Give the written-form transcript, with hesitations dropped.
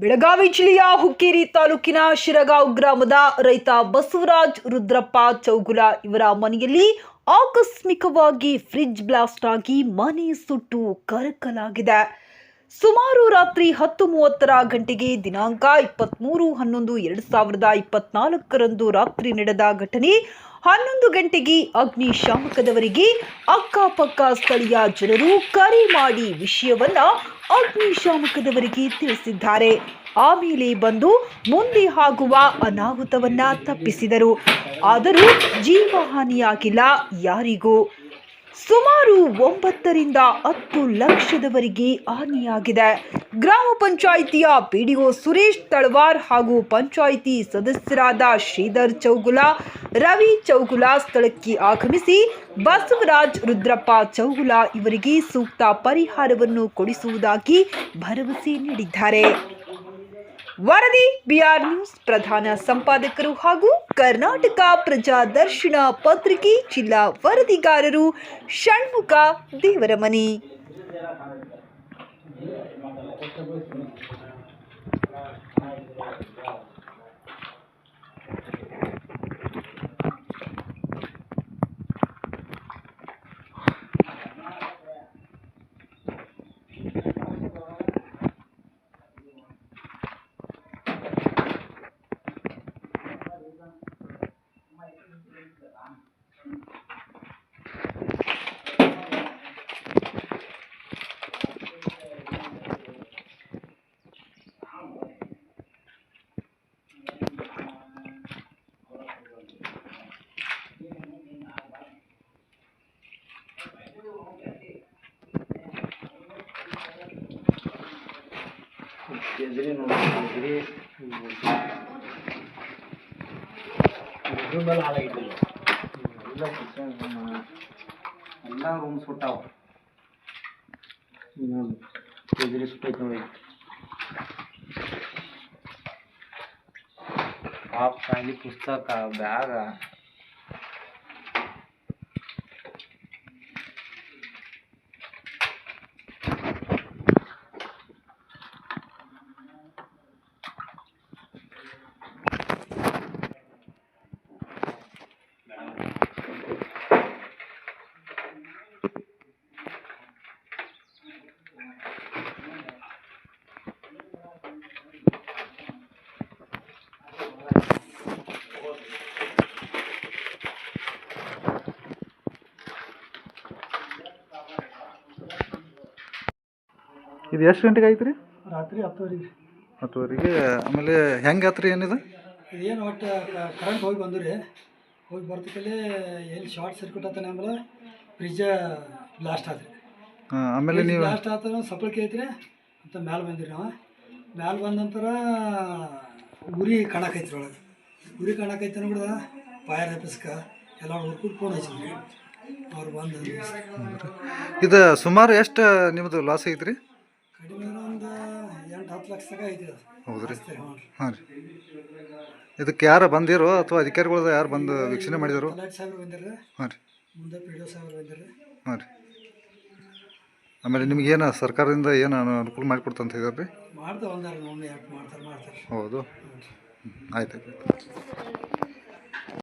ಬೆಳಗಾವಿ ಜಿಲ್ಲೆಯ ಹುಕ್ಕೇರಿ ತಾಲೂಕಿನ ಶಿರಗಾಂವ್ ಗ್ರಾಮದ ರೈತ ಬಸವರಾಜ್ ರುದ್ರಪ್ಪ ಚೌಗುಲ ಇವರ ಮನೆಯಲ್ಲಿ ಆಕಸ್ಮಿಕವಾಗಿ ಫ್ರಿಡ್ಜ್ ಬ್ಲಾಸ್ಟ್ ಆಗಿ ಮನೆ ಸುಟ್ಟು ಕರಕಲಾಗಿದೆ. ಸುಮಾರು ರಾತ್ರಿ 10:30 ಗಂಟೆಗೆ ದಿನಾಂಕ 23/11/2024ರಂದು ರಾತ್ರಿ ನಡೆದ ಘಟನೆ. 11 ಗಂಟೆಗೆ ಅಗ್ನಿಶಾಮಕದವರಿಗೆ ಅಕ್ಕಪಕ್ಕ ಸ್ಥಳೀಯ ಜನರು ಕರೆ ಮಾಡಿ ವಿಷಯವನ್ನ ಅಗ್ನಿಶಾಮಕದವರಿಗೆ ತಿಳಿಸಿದ್ದಾರೆ. ಆಮೇಲೆ ಬಂದು ಮುಂದೆ ಆಗುವ ಅನಾಹುತವನ್ನ ತಪ್ಪಿಸಿದರು. ಆದರೂ ಜೀವಹಾನಿಯಾಗಿಲ್ಲ ಯಾರಿಗೂ. ಸುಮಾರು 9 ರಿಂದ 10 ಲಕ್ಷದವರೆಗೆ ಹಾನಿಯಾಗಿದೆ. ಗ್ರಾಮ ಪಂಚಾಯಿತಿಯ ಪಿಡಿಒ ಸುರೇಶ್ ತಳವಾರ್ ಹಾಗೂ ಪಂಚಾಯಿತಿ ಸದಸ್ಯರಾದ ಶ್ರೀಧರ್ ಚೌಗುಲ, ರವಿ ಚೌಗುಲ ಸ್ಥಳಕ್ಕೆ ಆಗಮಿಸಿ ಬಸವರಾಜ್ ರುದ್ರಪ್ಪ ಚೌಗುಲ ಇವರಿಗೆ ಸೂಕ್ತ ಪರಿಹಾರವನ್ನು ಕೊಡಿಸುವುದಾಗಿ ಭರವಸೆ ನೀಡಿದ್ದಾರೆ. ವರದಿ ಬಿಆರ್ ನ್ಯೂಸ್. ಪ್ರಧಾನ ಸಂಪಾದಕರು ಹಾಗೂ ಕರ್ನಾಟಕ ಪ್ರಜಾದರ್ಶನ ಪತ್ರಿಕೆ ಜಿಲ್ಲಾ ವರದಿಗಾರರು ಷಣ್ಮುಖ ದೇವರಮನಿ. ಎಲ್ಲ ರೂಮ್ಸ್ ಹುಟ್ಟಾವ. ಕೆಜರಿ ಸುಟ್ಟೈತೆ ನೋಡಿ. ಪಾಪ್ ಖಾಲಿ ಪುಸ್ತಕ ಬ್ಯಾಗ ಇದು ಎಷ್ಟು ಗಂಟೆಗೆ ಆಯ್ತು ರೀ? ರಾತ್ರಿ 10:30. ಆಮೇಲೆ ಹೆಂಗೆ ಆತ್ರಿ ಏನಿದೆ? ಏನು ಒಟ್ಟು ಕರೆಂಟ್ ಹೋಗಿ ಬಂದು ರೀ. ಹೋಗಿ ಬರ್ತಕಲ್ಲೇ ಎಲ್ಲಿ ಶಾರ್ಟ್ ಸರ್ಕ್ಯೂಟ್ ಆತಾನೆ ಆಮೇಲೆ ಫ್ರಿಜ್ಜ ಬ್ಲಾಸ್ಟ್ ಆತ್ರಿ. ಆಮೇಲೆ ನೀವು ಬ್ಲಾಸ್ಟ್ ಆತ ಸಪ್ಲಕ್ಕೆ ಐತ್ರಿ ಅಂತ ಮ್ಯಾಲೆ ಬಂದಿರಿ. ನಾವು ಮ್ಯಾಲೆ ಬಂದ ನಂತರ ಉರಿ ಕಾಣಕೈತ್ರಿ. ಒಳಗೆ ಉರಿ ಕಾಣಕೈತೆ ಕೂಡ ಫೈರ್ ಆಫೀಸ್ಗೆ ಎಲ್ಲ ಹುಡ್ಕೊಂಡು ಫೋನ್ ಹಚ್ಚಿದ್ರಿ. ಅವ್ರು ಬಂದು ಇದು ಸುಮಾರು ಎಷ್ಟು ನಿಮ್ಮದು ಲಾಸ್ ಐತ್ರಿ? ಕಡಿಮೆ ಒಂದು 8-10 ಲಕ್ಷ ತನಕ ಐತಿ. ಹೌದು ರೀ. ಹಾಂ ರೀ. ಇದಕ್ಕೆ ಯಾರು ಬಂದಿರೋ ಅಥವಾ ಅಧಿಕಾರಿಗಳು ಯಾರು ಬಂದು ವೀಕ್ಷಣೆ ಮಾಡಿದರು? ತಲಾಟಿ ಸಾಹೇಬ್ರು ಬಂದಿರ್ರಿ. ಹಾಂ ರೀ. ಮುಂದೆ ಪಿಡಿಒ ಸಾಹೇಬ್ರು ಬಂದಿರ್ರಿ. ಹಾಂ ರೀ. ಆಮೇಲೆ ನಿಮಗೇನು ಸರ್ಕಾರದಿಂದ ಏನು ಅನುಕೂಲ ಮಾಡಿಕೊಡ್ತಂತ ಇದ್ದಾರೆ ರೀ? ಮಾಡ್ತಾರೆ, ಒಂದಾರ ಒಮ್ಮೆ ಯಾಕೆ ಮಾಡ್ತಾರೆ. ಹೌದು. ಆಯ್ತು.